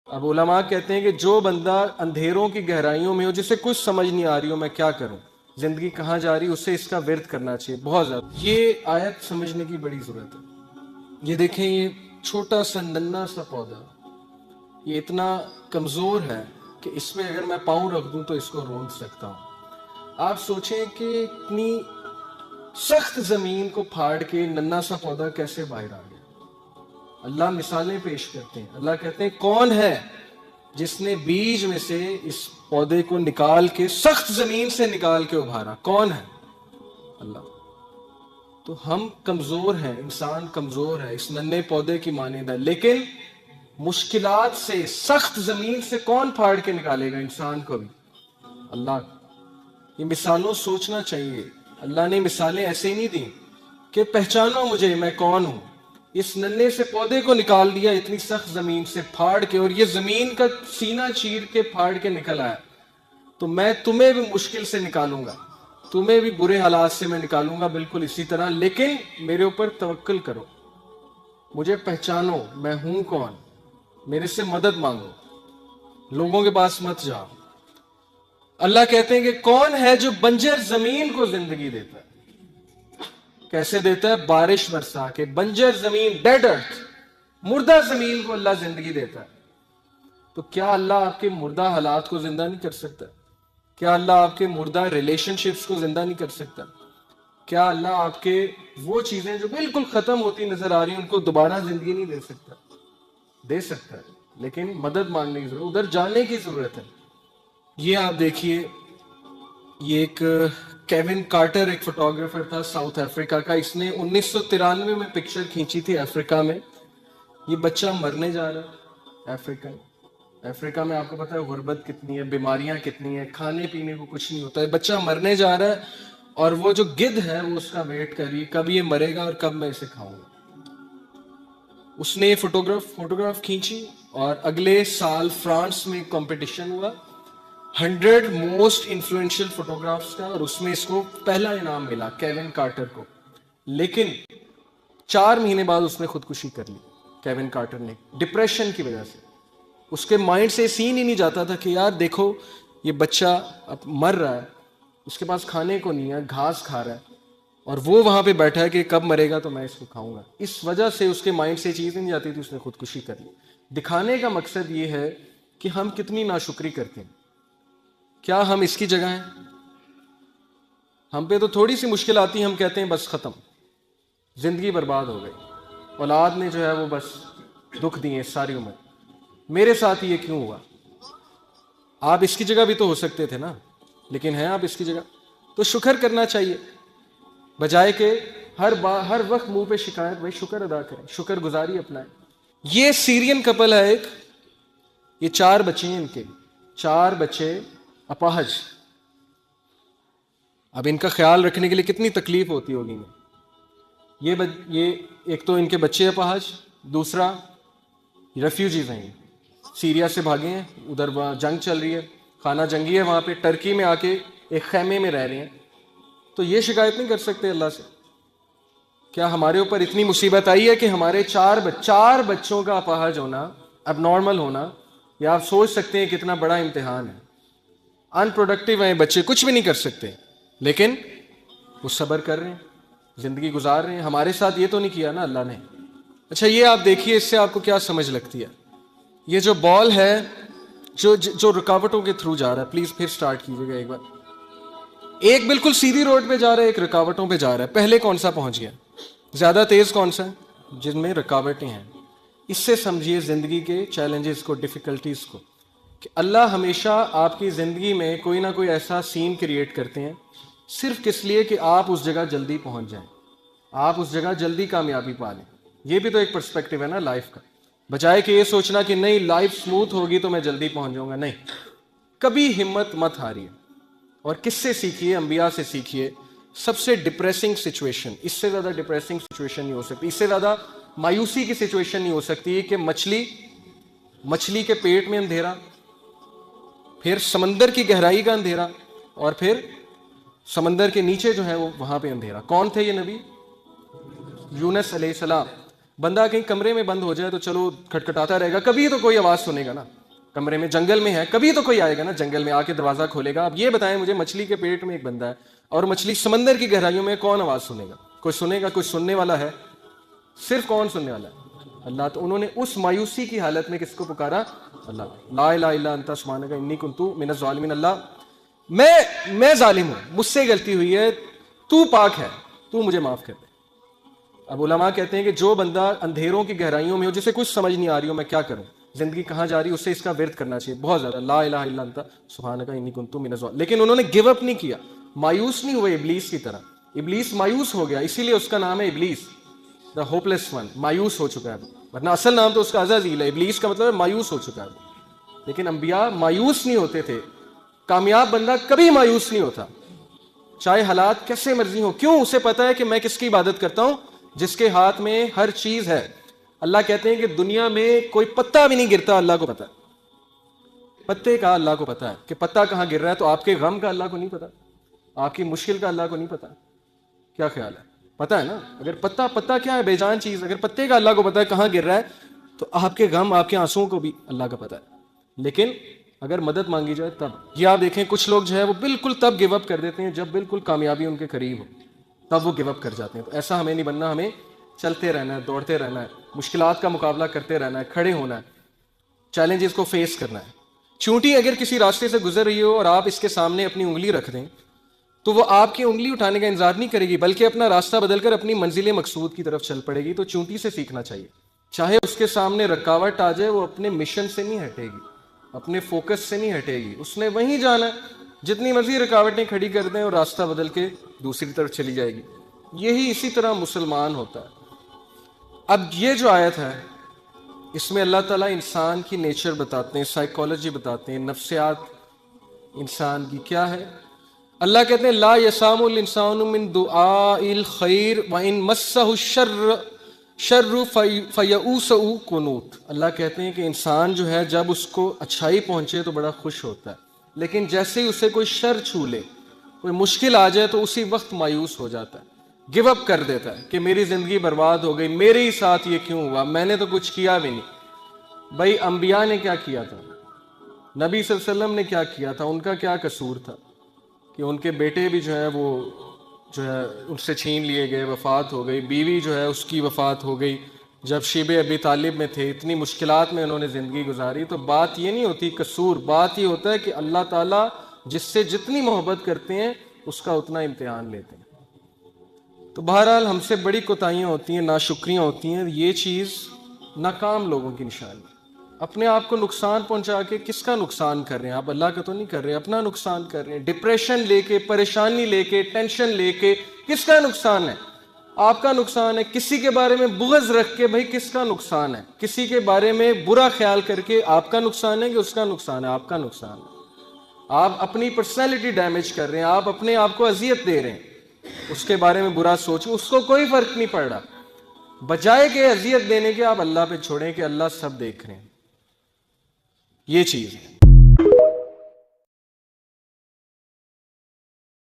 اب علماء کہتے ہیں کہ جو بندہ اندھیروں کی گہرائیوں میں ہو، جسے کچھ سمجھ نہیں آ رہی ہو میں کیا کروں، زندگی کہاں جا رہی، اسے اس کا ورد کرنا چاہیے بہت زیادہ۔ یہ آیت سمجھنے کی بڑی ضرورت ہے۔ یہ دیکھیں، یہ چھوٹا سا ننھا سا پودا، یہ اتنا کمزور ہے کہ اس میں اگر میں پاؤں رکھ دوں تو اس کو رونق سکتا ہوں۔ آپ سوچیں کہ اتنی سخت زمین کو پھاڑ کے ننھا سا پودا کیسے باہر آ گیا۔ اللہ مثالیں پیش کرتے ہیں، اللہ کہتے ہیں کون ہے جس نے بیج میں سے اس پودے کو نکال کے سخت زمین سے نکال کے ابھارا، کون ہے؟ اللہ۔ تو ہم کمزور ہیں، انسان کمزور ہے، اس ننھے پودے کی مانند ہے، لیکن مشکلات سے، سخت زمین سے کون پھاڑ کے نکالے گا انسان کو بھی؟ اللہ۔ یہ مثالوں سوچنا چاہیے۔ اللہ نے مثالیں ایسے نہیں دی کہ پہچانو مجھے میں کون ہوں، اس ننھے سے پودے کو نکال دیا اتنی سخت زمین سے پھاڑ کے، اور یہ زمین کا سینہ چیر کے پھاڑ کے نکل آیا، تو میں تمہیں بھی مشکل سے نکالوں گا، تمہیں بھی برے حالات سے میں نکالوں گا بالکل اسی طرح، لیکن میرے اوپر توکل کرو، مجھے پہچانو میں ہوں کون، میرے سے مدد مانگو، لوگوں کے پاس مت جاؤ۔ اللہ کہتے ہیں کہ کون ہے جو بنجر زمین کو زندگی دیتا ہے؟ کیسے دیتا ہے؟ بارش برسا کے۔ بنجر زمین، ڈیڈ ارتھ، مردہ زمین کو اللہ زندگی دیتا ہے۔ تو کیا اللہ آپ کے مردہ حالات کو زندہ نہیں کر سکتا؟ کیا اللہ آپ کے مردہ ریلیشن شپس کو زندہ نہیں کر سکتا؟ کیا اللہ آپ کے وہ چیزیں جو بالکل ختم ہوتی نظر آ رہی ہیں ان کو دوبارہ زندگی نہیں دے سکتا؟ دے سکتا ہے، لیکن مدد مانگنے کی ضرورت، ادھر جانے کی ضرورت ہے۔ یہ آپ دیکھیے، یہ ایک کیون کارٹر ایک فوٹوگرافر تھا ساؤتھ افریقہ کا، اس نے 1993 میں پکچر کھینچی تھی افریقہ میں۔ یہ بچہ مرنے جا رہا ہے افریقہ میں، آپ کو پتا ہے غربت کتنی ہے، بیماریاں کتنی ہیں، کھانے پینے کو کچھ نہیں ہوتا ہے، بچہ مرنے جا رہا ہے، اور وہ جو گدھ ہے وہ اس کا ویٹ کر رہی ہے کب یہ مرے گا اور کب میں اسے کھاؤں گا۔ اس نے یہ فوٹوگراف کھینچی، اور اگلے سال فرانس میں ایک کمپٹیشن ہوا 100 موسٹ انفلوئنشل فوٹوگرافس کا، اور اس میں اس کو پہلا انعام ملا کیون کارٹر کو۔ لیکن 4 مہینے بعد اس نے خودکشی کر لی، کیون کارٹر نے، ڈپریشن کی وجہ سے۔ اس کے مائنڈ سے سین ہی نہیں جاتا تھا کہ یار دیکھو یہ بچہ اب مر رہا ہے، اس کے پاس کھانے کو نہیں ہے، گھاس کھا رہا ہے، اور وہ وہاں پہ بیٹھا ہے کہ کب مرے گا تو میں اس کو کھاؤں گا۔ اس وجہ سے اس کے مائنڈ سے چیز نہیں جاتی تھی، اس نے خودکشی کر لی۔ دکھانے کا مقصد یہ ہے کہ ہم کتنی ناشکری کرتے ہیں۔ کیا ہم اس کی جگہ ہیں؟ ہم پہ تو تھوڑی سی مشکل آتی ہے، ہم کہتے ہیں بس ختم، زندگی برباد ہو گئی، اولاد نے جو ہے وہ بس دکھ دیے ساری عمر، میرے ساتھ یہ کیوں ہوا؟ آپ اس کی جگہ بھی تو ہو سکتے تھے نا، لیکن ہیں آپ اس کی جگہ، تو شکر کرنا چاہیے، بجائے کہ ہر وقت منہ پہ شکایت۔ بھائی شکر ادا کریں، شکر گزاری اپنائیں۔ یہ سیرین کپل ہے ایک، یہ 4 بچے ہیں، ان کے 4 بچے اپاہج۔ اب ان کا خیال رکھنے کے لیے کتنی تکلیف ہوتی ہوگی انہیں۔ یہ ایک تو ان کے بچے اپاہج، دوسرا ریفیوجیز ہیں، سیریا سے بھاگے ہیں، ادھر جنگ چل رہی ہے، خانہ جنگی ہے وہاں پہ، ٹرکی میں آ کے ایک خیمے میں رہ رہے ہیں، تو یہ شکایت نہیں کر سکتے اللہ سے؟ کیا ہمارے اوپر اتنی مصیبت آئی ہے کہ ہمارے 4 بچوں کا اپاہج ہونا، اب نارمل ہونا، یا آپ سوچ سکتے ہیں کتنا بڑا امتحان ہے۔ ان پروڈکٹیو ہیں بچے، کچھ بھی نہیں کر سکتے، لیکن وہ صبر کر رہے ہیں، زندگی گزار رہے ہیں۔ ہمارے ساتھ یہ تو نہیں کیا نا اللہ نے۔ اچھا یہ آپ دیکھیے، اس سے آپ کو کیا سمجھ لگتی ہے؟ یہ جو بال ہے جو رکاوٹوں کے تھرو جا رہا ہے، پلیز پھر سٹارٹ کیجیے گا ایک بار۔ ایک بالکل سیدھی روڈ پہ جا رہا ہے، ایک رکاوٹوں پہ جا رہا ہے، پہلے کون سا پہنچ گیا؟ زیادہ تیز کون سا ہے؟ جن میں رکاوٹیں ہیں۔ اس سے سمجھیے زندگی کے چیلنجز کو، ڈیفیکلٹیز کو، کہ اللہ ہمیشہ آپ کی زندگی میں کوئی نہ کوئی ایسا سین کریٹ کرتے ہیں صرف کس لیے کہ آپ اس جگہ جلدی پہنچ جائیں، آپ اس جگہ جلدی کامیابی پا لیں۔ یہ بھی تو ایک پرسپیکٹیو ہے نا لائف کا، بجائے کہ یہ سوچنا کہ نہیں لائف سموتھ ہوگی تو میں جلدی پہنچ جاؤں گا۔ نہیں، کبھی ہمت مت ہاریے، اور کس سے سیکھیے؟ انبیاء سے سیکھیے۔ سب سے ڈپریسنگ سچویشن، اس سے زیادہ ڈپریسنگ سچویشن نہیں ہو سکتی، اس سے زیادہ مایوسی کی سچویشن نہیں ہو سکتی کہ مچھلی کے پیٹ میں اندھیرا، پھر سمندر کی گہرائی کا اندھیرا، اور پھر سمندر کے نیچے جو ہے وہ وہاں پہ اندھیرا۔ کون تھے یہ نبی؟ یونس علیہ السلام۔ بندہ کہیں کمرے میں بند ہو جائے تو چلو کھٹکھٹاتا رہے گا, کبھی تو کوئی آواز سنے گا نا. کمرے میں, جنگل میں ہے, کبھی تو کوئی آئے گا نا جنگل میں, آ کے دروازہ کھولے گا. اب یہ بتائیں مجھے, مچھلی کے پیٹ میں ایک بندہ ہے اور مچھلی سمندر کی گہرائیوں میں, کون آواز سنے گا؟ کوئی سنے گا؟ کوئی سننے والا ہے؟ صرف کون سننے والا ہے؟ اللہ. تو انہوں نے اس مایوسی کی حالت میں کس کو پکارا؟ اللہ. لا الہ الا انت سبحانک انی کنت من الظالمین. اللہ میں ظالم ہوں, مجھ سے غلطی ہوئی ہے, تو پاک ہے, تو مجھے معاف کر دے. اب علماء کہتے ہیں کہ جو بندہ اندھیروں کی گہرائیوں میں ہو, جسے کچھ سمجھ نہیں آ رہی ہو میں کیا کروں, زندگی کہاں جا رہی ہے, اسے اس کا ورد کرنا چاہیے بہت زیادہ. لا الہ الا انت سبحانک انی کنت من الظالمین. لیکن انہوں نے گیو اپ نہیں کیا, مایوس نہیں ہوئے ابلیس کی طرح. ابلیس مایوس ہو گیا, اسی لیے اس کا نام ہے ابلیس, دا ہوپ لیس ون. مایوس ہو چکا ہے, ورنہ اصل نام تو اس کا عزازیل ہے. ابلیس کا مطلب ہے مایوس ہو چکا ہے. لیکن انبیاء مایوس نہیں ہوتے تھے. کامیاب بندہ کبھی مایوس نہیں ہوتا, چاہے حالات کیسے مرضی ہوں. کیوں؟ اسے پتا ہے کہ میں کس کی عبادت کرتا ہوں, جس کے ہاتھ میں ہر چیز ہے. اللہ کہتے ہیں کہ دنیا میں کوئی پتا بھی نہیں گرتا, اللہ کو پتا ہے. پتے کا اللہ کو پتا ہے کہ پتا کہاں گر رہا ہے. تو آپ کے غم کا اللہ کو نہیں پتا, آپ کی مشکل کا اللہ کو نہیں پتا. کیا خیال ہے؟ پتا ہے نا. اگر پتا کیا ہے؟ بے جان چیز. اگر پتے کا اللہ کو پتا ہے کہاں گر رہا ہے, تو آپ کے غم, آپ کے آنسوؤں کو بھی اللہ کا پتا ہے. لیکن اگر مدد مانگی جائے تب. یہ آپ دیکھیں کچھ لوگ جو ہے وہ بالکل تب گیو اپ کر دیتے ہیں جب بالکل کامیابی ان کے قریب ہو, تب وہ گیو اپ کر جاتے ہیں. تو ایسا ہمیں نہیں بننا, ہمیں چلتے رہنا ہے, دوڑتے رہنا ہے, مشکلات کا مقابلہ کرتے رہنا ہے, کھڑے ہونا ہے, چیلنجز کو فیس کرنا ہے. چونٹی اگر کسی راستے سے گزر رہی ہو اور آپ اس کے سامنے اپنی انگلی رکھ دیں, تو وہ آپ کی انگلی اٹھانے کا انتظار نہیں کرے گی, بلکہ اپنا راستہ بدل کر اپنی منزل مقصود کی طرف چل پڑے گی. تو چونٹی سے سیکھنا چاہیے, چاہے اس کے سامنے رکاوٹ آ جائے, وہ اپنے مشن سے نہیں ہٹے گی, اپنے فوکس سے نہیں ہٹے گی. اس نے وہیں جانا ہے, جتنی مرضی رکاوٹیں کھڑی کر دیں اور راستہ بدل کے دوسری طرف چلی جائے گی. یہی اسی طرح مسلمان ہوتا ہے. اب یہ جو آیت ہے, اس میں اللہ تعالیٰ انسان کی نیچر بتاتے ہیں, سائیکالوجی بتاتے ہیں, نفسیات انسان کی کیا ہے. اللہ کہتے ہیں لا یسام الانسان من دعاء الخیر وان مسہ الشر فیئوس قنوط. اللہ کہتے ہیں کہ انسان جو ہے جب اس کو اچھائی پہنچے تو بڑا خوش ہوتا ہے, لیکن جیسے ہی اسے کوئی شر چھو لے, کوئی مشکل آ جائے, تو اسی وقت مایوس ہو جاتا ہے, گیو اپ کر دیتا ہے کہ میری زندگی برباد ہو گئی, میرے ہی ساتھ یہ کیوں ہوا, میں نے تو کچھ کیا بھی نہیں. بھائی انبیاء نے کیا کیا تھا, نبی صلی اللہ علیہ وسلم نے کیا کیا تھا, ان کا کیا قصور تھا کہ ان کے بیٹے بھی جو ہے وہ جو ہے ان سے چھین لیے گئے, وفات ہو گئی, بیوی جو ہے اس کی وفات ہو گئی جب شیب ابی طالب میں تھے, اتنی مشکلات میں انہوں نے زندگی گزاری. تو بات یہ نہیں ہوتی قصور, بات یہ ہوتا ہے کہ اللہ تعالیٰ جس سے جتنی محبت کرتے ہیں اس کا اتنا امتحان لیتے ہیں. تو بہرحال ہم سے بڑی کوتاہیاں ہوتی ہیں, ناشکریاں ہوتی ہیں. یہ چیز ناکام لوگوں کی نشانی. اپنے آپ کو نقصان پہنچا کے کس کا نقصان کر رہے ہیں آپ؟ اللہ کا تو نہیں کر رہے, اپنا نقصان کر رہے ہیں. ڈپریشن لے کے, پریشانی لے کے, ٹینشن لے کے, کس کا نقصان ہے؟ آپ کا نقصان ہے. کسی کے بارے میں بغض رکھ کے, بھائی کس کا نقصان ہے؟ کسی کے بارے میں برا خیال کر کے آپ کا نقصان ہے کہ اس کا نقصان ہے؟ آپ کا نقصان ہے. آپ اپنی پرسنالٹی ڈیمیج کر رہے ہیں, آپ اپنے آپ کو اذیت دے رہے ہیں. اس کے بارے میں برا سوچیں, اس کو کوئی فرق نہیں پڑ رہا. بجائے کہ اذیت دینے کے آپ اللہ پہ چھوڑیں کہ اللہ سب دیکھ رہے ہیں. یہ چیز ہے.